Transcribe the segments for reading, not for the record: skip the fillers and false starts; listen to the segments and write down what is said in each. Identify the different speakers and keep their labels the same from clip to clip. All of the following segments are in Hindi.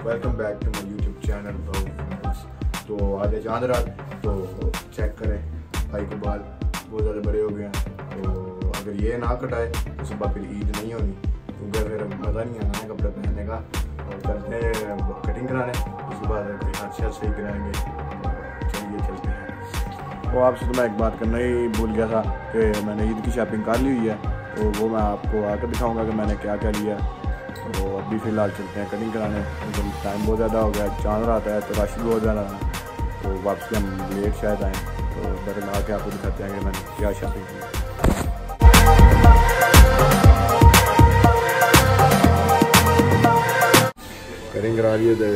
Speaker 1: Welcome back to my YouTube channel. तो आज है चांद रात, तो चेक करें भाई को बाल बहुत ज़्यादा बड़े हो गए हैं। तो अगर ये ना कटाए तो सुबह फिर ईद नहीं होनी, क्योंकि फिर मज़ा नहीं आना है कपड़े पहनने का। और चलते हैं कटिंग कराने, उसके बाद कोई हाथ सही कराएंगे। चलिए चलते हैं। तो आपसे तो मैं एक बात करना ही भूल गया था कि मैंने ईद की शॉपिंग कर ली हुई है, तो वो मैं आपको आकर दिखाऊंगा कि मैंने क्या क्या लिया। तो अभी फ़िलहाल चलते हैं कटिंग कराने, मतलब टाइम बहुत ज़्यादा हो गया, चांद रात है तो रश भी बहुत ज़्यादा है, तो वापसी हम लेट शायद आएँ। तो बड़े आके आपको दिखाते हैं कि मैंने क्या शॉपिंग की। कटिंग करा लिए थे,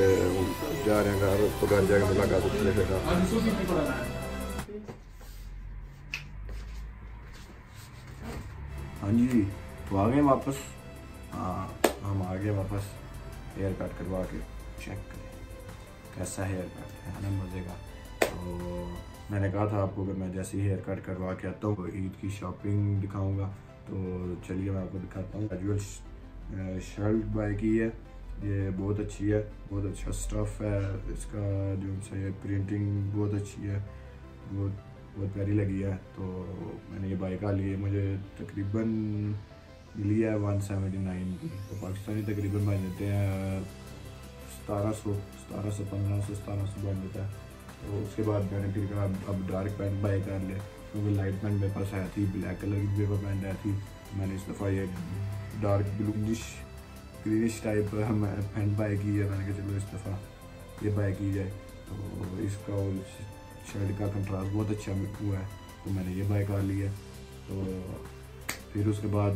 Speaker 1: जा रहे हैं घर, तो घर जाकर मुलाकात होती है। हाँ जी, तो आ गए वापस। हाँ, हम आ गए वापस। हेयर कट करवा के चेक करें कैसा हेयर कट है ना, मज़े का। तो मैंने कहा था आपको कि मैं जैसे ही हेयर कट करवा के आता हूँ ईद की शॉपिंग दिखाऊंगा। तो चलिए मैं आपको दिखाता हूँ। कैजुअल शर्ट बाय की है, ये बहुत अच्छी है, बहुत अच्छा स्टफ़ है इसका, जो सा ये प्रिंटिंग बहुत अच्छी है, बहुत प्यारी लगी है। तो मैंने ये बाइक आ ली है, मुझे तकरीबन मिली है 179 की। तो पाकिस्तानी तकरीबन बन जाते हैं 1700 1500 बन जाता है। तो उसके बाद मैंने फिर कहा अब डार्क पैंट बाई कर ले, क्योंकि लाइट पैंट मेरे पास आई थी, ब्लैक कलर की पेपर पैंट आई थी। मैंने इस दफ़ा ये dark greenish type pant by की है। मैंने कहा चलो इस दफ़ा ये बाई की जाए। तो इसका और शर्ट का कंट्रास्ट बहुत अच्छा हुआ है, तो मैंने ये बाई कर ली है। तो फिर उसके बाद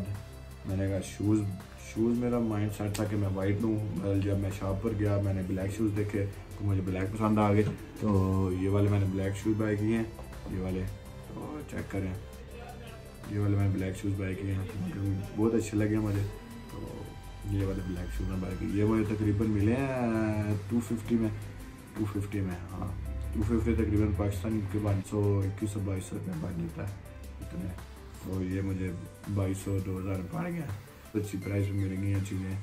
Speaker 1: मैंने कहा शूज़ मेरा माइंड सेट था कि मैं वाइट लूँ। जब मैं शॉप पर गया मैंने ब्लैक शूज़ देखे, तो मुझे ब्लैक पसंद आ गए। तो ये वाले मैंने ब्लैक शूज़ बाई किए हैं, ये वाले तो चेक करें, ये वाले मैंने ब्लैक शूज़ बाई किए हैं, तो बहुत अच्छे लगे मुझे। तो ये वाले ब्लैक शूज़ मैं बाई किए, ये मुझे तकरीबन मिले हैं 250 में। हाँ, 250 तकरीबन पाकिस्तान के 2100-2200 रुपये बन जाता है इतने। तो ये मुझे 2200-2000 पड़ गया। तो अच्छी प्राइस में मिलेंगी ये चीज़ें।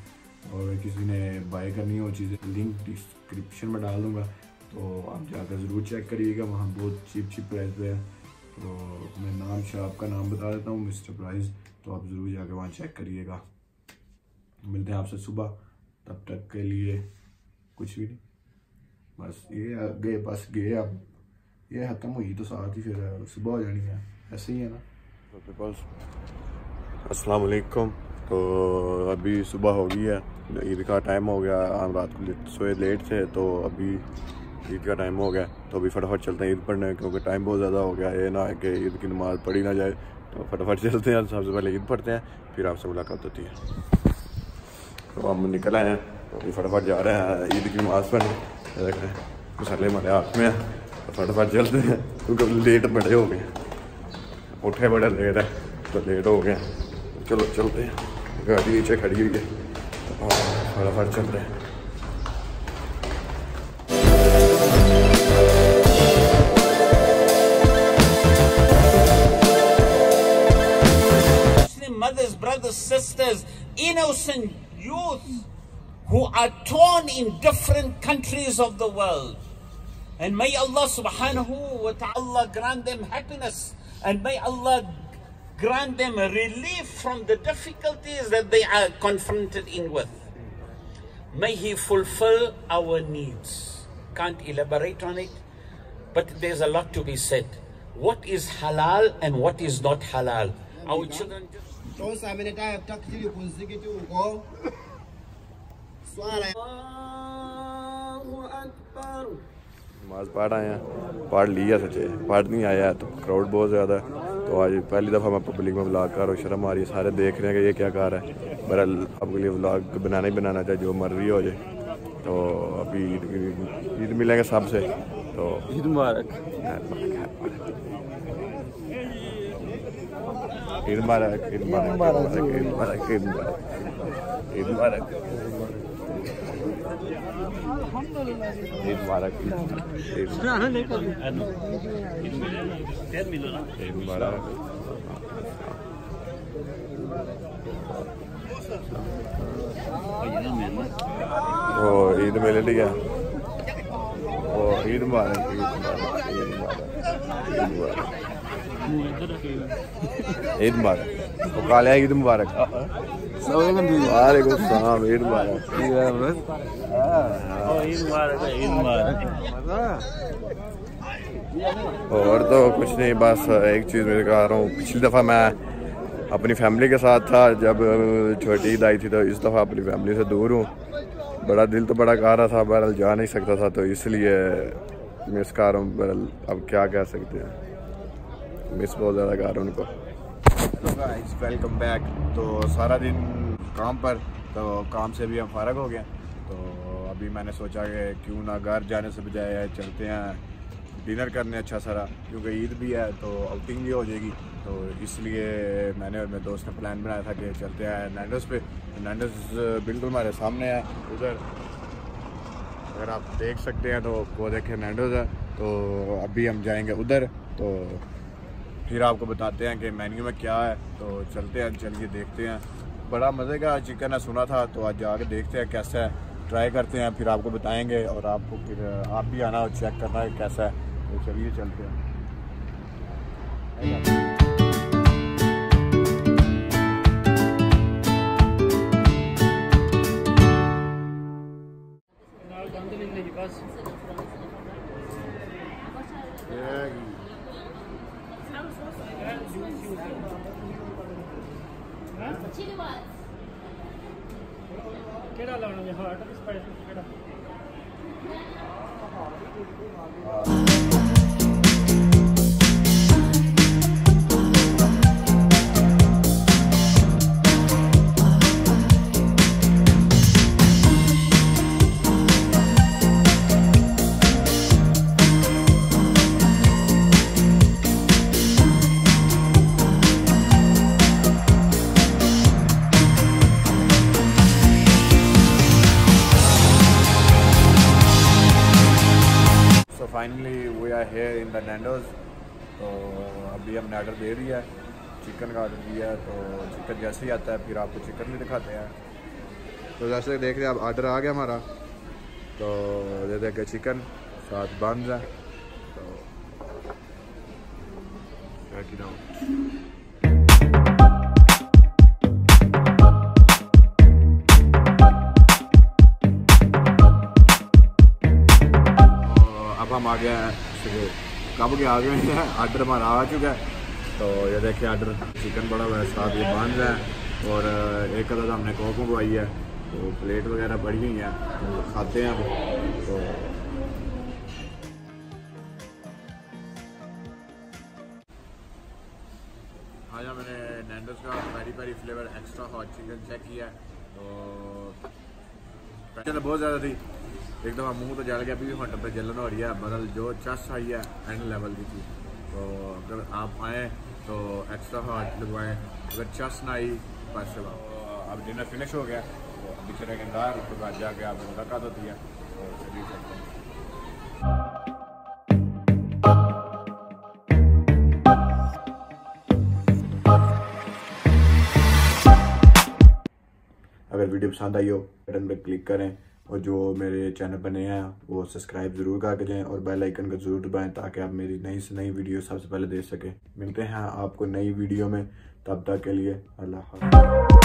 Speaker 1: और किसी ने बाय करनी हो चीज़ें, लिंक डिस्क्रिप्शन में डाल दूँगा, तो आप जाकर ज़रूर चेक करिएगा, वहाँ बहुत चीप प्राइस पे है। तो मैं नाम शॉप का नाम बता देता हूँ, मिस्टर प्राइस, तो आप ज़रूर जाकर वहाँ चेक करिएगा। मिलते हैं आपसे सुबह, तब तक के लिए कुछ भी नहीं, बस ये अब ये ख़त्म हुई तो साथ ही फिर सुबह हो जानी है, ऐसे ही है ना। अस्सलाम वालेकुम। तो अभी सुबह हो गई है, ईद का टाइम हो गया। हम रात को सोए लेट थे, तो अभी ईद का टाइम हो गया, तो अभी फटाफट चलते हैं ईद पढ़ने, क्योंकि टाइम बहुत ज़्यादा हो गया। ये ना है कि ईद की नमाज़ पढ़ी ना जाए, तो फटाफट चलते हैं। सबसे पहले ईद पढ़ते हैं, फिर आपसे मुलाकात होती है। तो हम निकल आए हैं, तो अभी फटाफट जा रहे हैं ईद की नमाज़ पढ़ने। देख रहे हैं मसाले हमारे हाथ में हैं, तो फटाफट चलते हैं, क्योंकि लेट बड़े हो गए, उठे बड़े लेट है, तो लेट हो गए। चलो चलते हैं, गाड़ी नीचे खड़ी हुई है, और फटाफट चलते हैं।
Speaker 2: Mothers, brothers, sisters, innocent youth who are torn in different countries of the world. And may Allah subhanahu wa ta'ala grant them happiness, and may Allah grant them a relief from the difficulties that they are confronted in with. May He fulfill our needs. Can't elaborate on it, but there's a lot to be said. What is halal and what is not halal? Our children just
Speaker 1: नमाज पढ़ आए हैं, पढ़ लिया सच्चे, पढ़ नहीं आया है, तो क्राउड बहुत ज़्यादा है। तो आज पहली दफ़ा मैं पब्लिक में व्लॉग कर रहा हूँ, शर्म आ रही है, सारे देख रहे हैं कि ये क्या कर रहा है। बहरहाल आपके लिए व्लॉग बनाना ही बनाना चाहिए, जो मर्जी हो जाए। तो अभी ईद मिलेंगे सबसे, तो ईद मुबारक, ईद मुबारक, ईद मुबारक, ईद मुबारक, ईद मुबारक, ईद मुबारक, ईद मुबारक, ईद मुबारक। ओ ईद मेले ठीक है। ओ ईद मुबारक, ईद मुबारक। वो काले ईद मुबारक। वालेकुम सलाम, ईद मुबारक। और तो कुछ नहीं, बस एक चीज़ मैं कह रहा हूँ, पिछली दफ़ा मैं अपनी फैमिली के साथ था जब छोटी ईद आई थी, तो इस दफ़ा अपनी फैमिली से दूर हूँ। बड़ा दिल तो बड़ा कह रहा था, बहरहाल जा नहीं सकता था, तो इसलिए मिस कर रहा हूँ। बहरहाल अब क्या कह सकते हैं, मिस बहुत ज़्यादा कर रहा हूँ उनको। Hello guys, welcome back. तो सारा दिन काम पर, तो काम से भी हम फारग हो गए, तो अभी मैंने सोचा कि क्यों ना घर जाने से बजाय चलते हैं डिनर करने अच्छा सारा, क्योंकि ईद भी है तो आउटिंग भी हो जाएगी। तो इसलिए मैंने और मेरे दोस्त ने प्लान बनाया था कि चलते हैं नैंडोज़ पे। नैंडोज़ बिल्कुल हमारे सामने है उधर, अगर आप देख सकते हैं तो वो देखें नैंडोज़ है। तो अभी हम जाएंगे उधर, तो फिर आपको बताते हैं कि मेन्यू में क्या है। तो चलते हैं, चलिए देखते हैं। बड़ा मज़े का चिकन है सुना था, तो आज जाके देखते हैं कैसा है, ट्राई करते हैं, फिर आपको बताएंगे और आपको फिर आप भी आना और चेक करना है कैसा है। तो चलिए चलते हैं। Finally we are here in the Nando's. तो अभी हमने ऑर्डर दे दिया है, चिकन का ऑर्डर दिया है। तो चिकन जैसे ही आता है फिर आपको चिकन भी दिखाते हैं। तो जैसे देख रहे हैं आप, ऑर्डर आ गया हमारा। तो ये देखिए चिकन साथ बंस है। तो हम आ गए हैं, कब के आ गए हैं, ऑर्डर हमारा आ चुका है। तो ये देखिए ऑर्डर चिकन बड़ा हुआ है, साथ ये बंस है और एक अदद हमने कोक मंगवाई है। तो प्लेट वगैरह बढ़ी हुई हैं, तो खाते हैं अब। तो आज मैंने नैंडोज़ का peri peri flavour extra hot chicken check किया है। तो बहुत ज़्यादा थी, एक दफ़ा मुंह तो जल गया, अभी भी होंठ पे जलन हो रही है। बदल जो चस आई है एंड लेवल की थी। तो अगर आप आएँ तो एक्स्ट्रा हॉट लगवाएँ, अगर चस ना आई बस। अब डिनर फिनिश हो गया, तो अभी चलेंगे अंदर, उसके बाद जाके आप मुलाकात होती है। तो चलिए चलते हैं। अगर वीडियो पसंद आई हो बटन पर क्लिक करें, और जो मेरे चैनल पर नए हैं वो सब्सक्राइब ज़रूर करके जाएँ और बेल आइकन को ज़रूर दबाएं, ताकि आप मेरी नई से नई वीडियो सबसे पहले देख सकें। मिलते हैं आपको नई वीडियो में, तब तक के लिए अल्लाह हाफ़िज़।